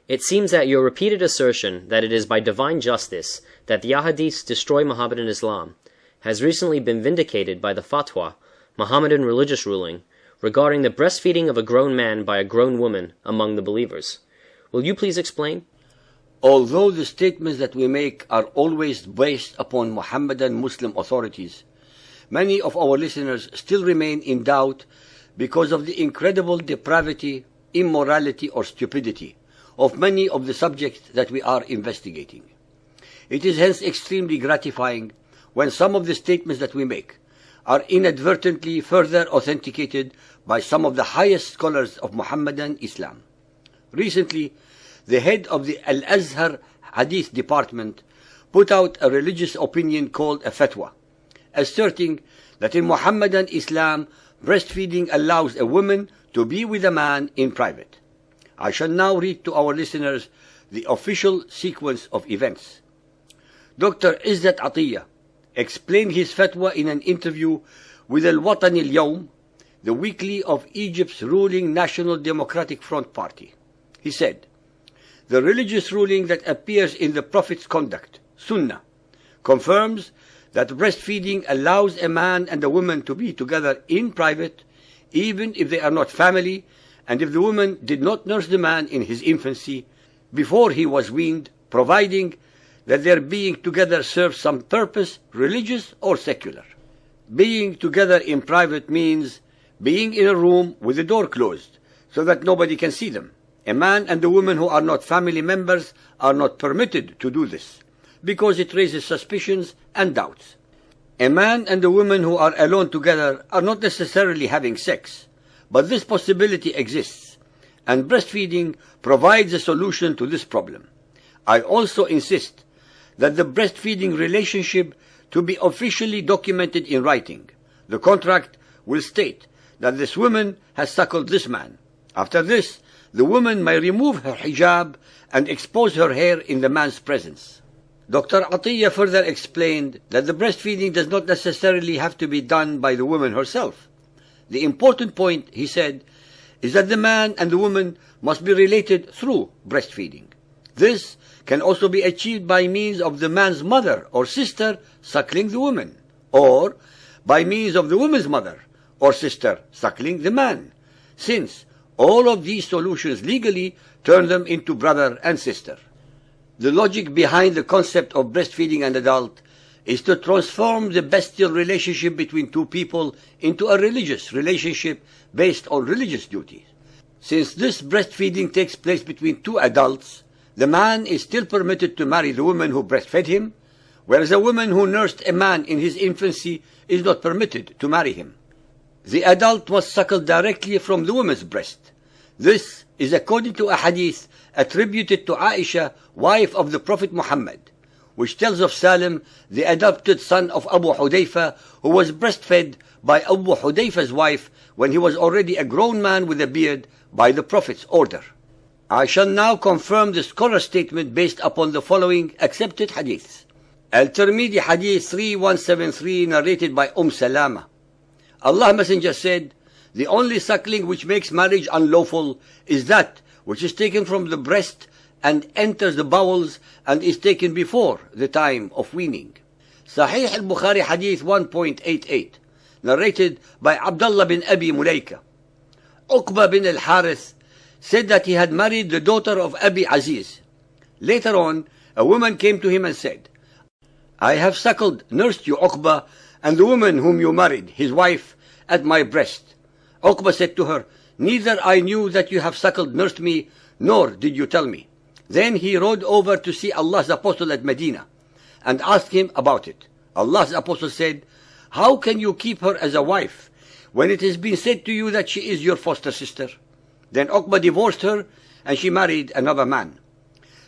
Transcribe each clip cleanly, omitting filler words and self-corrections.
It seems that your repeated assertion that it is by divine justice that the ahadiths destroy Mohammedan Islam has recently been vindicated by the fatwa, Mohammedan religious ruling, regarding the breastfeeding of a grown man by a grown woman among the believers. Will you please explain? Although the statements that we make are always based upon Mohammedan Muslim authorities, many of our listeners still remain in doubt because of the incredible depravity, immorality, or stupidity of many of the subjects that we are investigating. It is hence extremely gratifying when some of the statements that we make are inadvertently further authenticated by some of the highest scholars of Mohammedan Islam. Recently, the head of the Al-Azhar Hadith Department put out a religious opinion called a fatwa, asserting that in Mohammedan Islam, breastfeeding allows a woman to be with a man in private. I shall now read to our listeners the official sequence of events. Dr. Izzat Atiyah explained his fatwa in an interview with Al-Watan Al-Yawm, the weekly of Egypt's ruling National Democratic Front Party. He said, "The religious ruling that appears in the Prophet's conduct, Sunnah, confirms that breastfeeding allows a man and a woman to be together in private, even if they are not family, and if the woman did not nurse the man in his infancy before he was weaned, providing that their being together serves some purpose, religious or secular." Being together in private means being in a room with the door closed, so that nobody can see them. A man and a woman who are not family members are not permitted to do this, because it raises suspicions and doubts. A man and a woman who are alone together are not necessarily having sex, but this possibility exists, and breastfeeding provides a solution to this problem. I also insist that the breastfeeding relationship to be officially documented in writing. The contract will state that this woman has suckled this man. After this, the woman may remove her hijab and expose her hair in the man's presence. Dr. Atiyah further explained that the breastfeeding does not necessarily have to be done by the woman herself. The important point, he said, is that the man and the woman must be related through breastfeeding. This can also be achieved by means of the man's mother or sister suckling the woman, or by means of the woman's mother or sister suckling the man, since all of these solutions legally turn them into brother and sister. The logic behind the concept of breastfeeding an adult is to transform the bestial relationship between two people into a religious relationship based on religious duties. Since this breastfeeding takes place between two adults, the man is still permitted to marry the woman who breastfed him, whereas a woman who nursed a man in his infancy is not permitted to marry him. The adult must suckle directly from the woman's breast. This is according to a hadith attributed to Aisha, wife of the Prophet Muhammad, which tells of Salim, the adopted son of Abu Hudayfa, who was breastfed by Abu Hudayfa's wife when he was already a grown man with a beard by the Prophet's order. I shall now confirm the scholar's statement based upon the following accepted hadiths. Al-Tirmidhi Hadith 3173, narrated by Salama. Allah's Messenger said, "The only suckling which makes marriage unlawful is that which is taken from the breast and enters the bowels and is taken before the time of weaning." Sahih al-Bukhari Hadith 1.88, narrated by Abdullah bin Abi Mulaika. Uqba bin al-Harith said that he had married the daughter of Abi Aziz. Later on, a woman came to him and said, "I have suckled, nursed you, Uqba, and the woman whom you married, his wife, at my breast." Uqba said to her, "Neither I knew that you have suckled, nursed me, nor did you tell me." Then he rode over to see Allah's Apostle at Medina and asked him about it. Allah's Apostle said, "How can you keep her as a wife when it has been said to you that she is your foster sister?" Then Uqba divorced her and she married another man.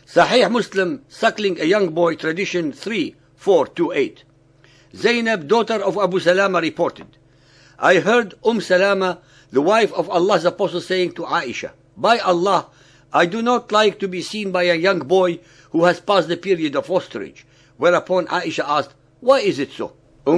Sahih Muslim, suckling a young boy, tradition 3428. Zainab, daughter of Abu Salama, reported, "I heard Salama, the wife of Allah's Apostle, saying to Aisha, 'By Allah, I do not like to be seen by a young boy who has passed the period of fosterage.' Whereupon Aisha asked, 'Why is it so?'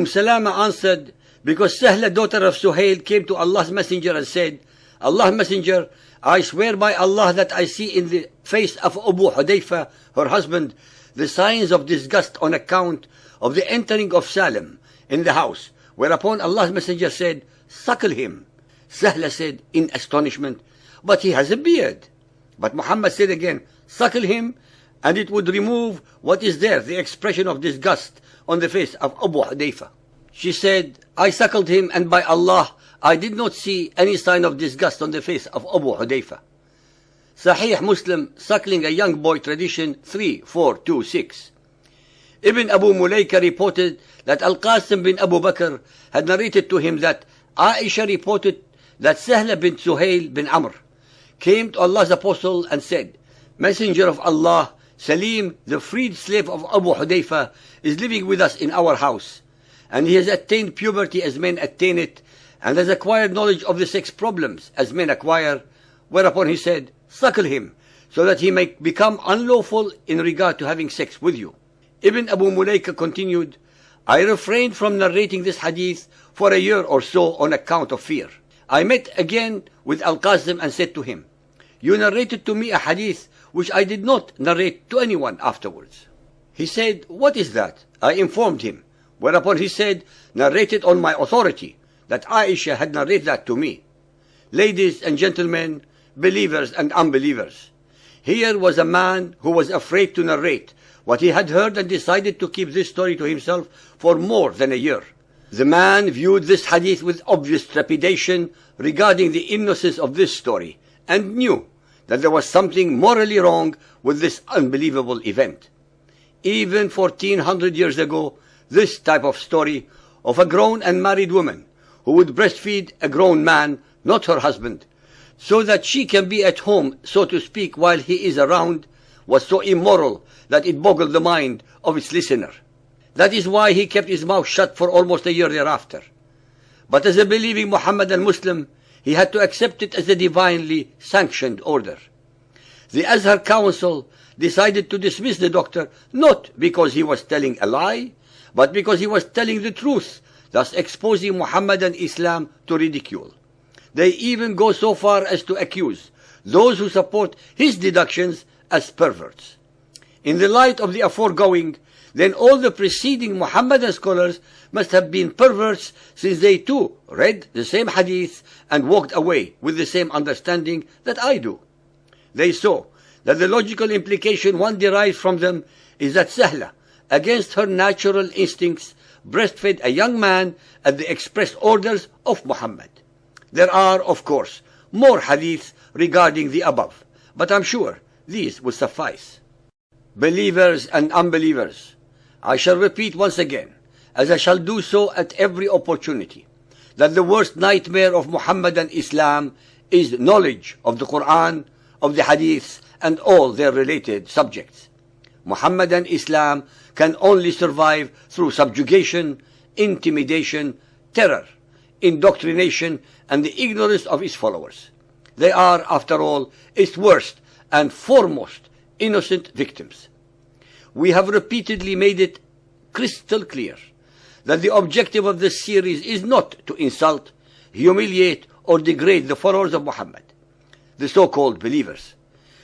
Salama answered, 'Because Sahla, daughter of Suhail, came to Allah's Messenger and said, Allah's Messenger, I swear by Allah that I see in the face of Abu Hudayfa, her husband, the signs of disgust on account of the entering of Salim in the house. Whereupon Allah's Messenger said, suckle him. Sahla said in astonishment, but he has a beard. But Muhammad said again, suckle him, and it would remove what is there, the expression of disgust on the face of Abu Hudayfa. She said, I suckled him, and by Allah, I did not see any sign of disgust on the face of Abu Hudayfa. Sahih Muslim, suckling a young boy, tradition 3426. Ibn Abu Mulaika reported that Al-Qasim bin Abu Bakr had narrated to him that Aisha reported that Sahla bint Suhail bin Amr came to Allah's apostle and said, Messenger of Allah, Salim, the freed slave of Abu Hudayfa, is living with us in our house, and he has attained puberty as men attain it, and has acquired knowledge of the sex problems as men acquire. Whereupon he said, suckle him, so that he may become unlawful in regard to having sex with you. Ibn Abu Mulaika continued, I refrained from narrating this hadith for a year or so on account of fear. I met again with Al-Qasim and said to him, you narrated to me a hadith which I did not narrate to anyone afterwards. He said, what is that? I informed him. Whereupon he said, narrated on my authority, that Aisha had narrated that to me. Ladies and gentlemen, believers and unbelievers, here was a man who was afraid to narrate what he had heard and decided to keep this story to himself for more than a year. The man viewed this hadith with obvious trepidation regarding the innocence of this story and knew that there was something morally wrong with this unbelievable event. Even 1400 years ago, this type of story of a grown and married woman who would breastfeed a grown man, not her husband, so that she can be at home, so to speak, while he is around, was so immoral that it boggled the mind of its listener. That is why he kept his mouth shut for almost a year thereafter. But as a believing Muhammadan Muslim, he had to accept it as a divinely sanctioned order. The Azhar Council decided to dismiss the doctor not because he was telling a lie, but because he was telling the truth, thus exposing Muhammadan Islam to ridicule. They even go so far as to accuse those who support his deductions as perverts. In the light of the aforegoing, then all the preceding Muhammadan scholars must have been perverts, since they too read the same hadith and walked away with the same understanding that I do. They saw that the logical implication one derives from them is that Sahla, against her natural instincts, breastfed a young man at the express orders of Muhammad. There are, of course, more hadiths regarding the above, but I'm sure these will suffice. Believers and unbelievers, I shall repeat once again, as I shall do so at every opportunity, that the worst nightmare of Muhammadan Islam is knowledge of the Quran, of the hadiths, and all their related subjects. Muhammadan Islam can only survive through subjugation, intimidation, terror, indoctrination, and the ignorance of its followers. They are, after all, its worst and foremost innocent victims. We have repeatedly made it crystal clear that the objective of this series is not to insult, humiliate, or degrade the followers of Muhammad, the so-called believers,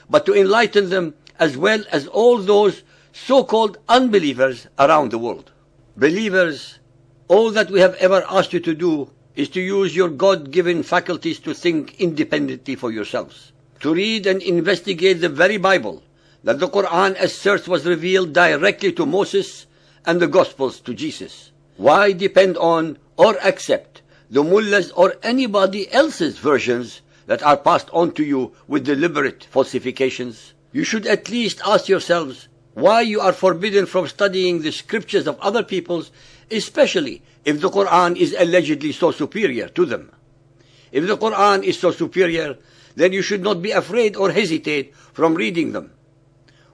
but to enlighten them as well as all those so-called unbelievers around the world. Believers, all that we have ever asked you to do is to use your God-given faculties to think independently for yourselves, to read and investigate the very Bible that the Quran asserts was revealed directly to Moses and the Gospels to Jesus. Why depend on or accept the mullahs or anybody else's versions that are passed on to you with deliberate falsifications? You should at least ask yourselves why you are forbidden from studying the scriptures of other peoples, especially if the Quran is allegedly so superior to them. If the Quran is so superior, then you should not be afraid or hesitate from reading them.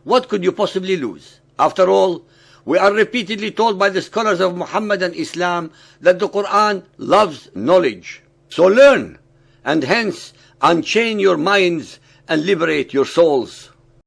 What could you possibly lose? After all, we are repeatedly told by the scholars of Muhammadan Islam that the Quran loves knowledge. So learn, and hence unchain your minds and liberate your souls.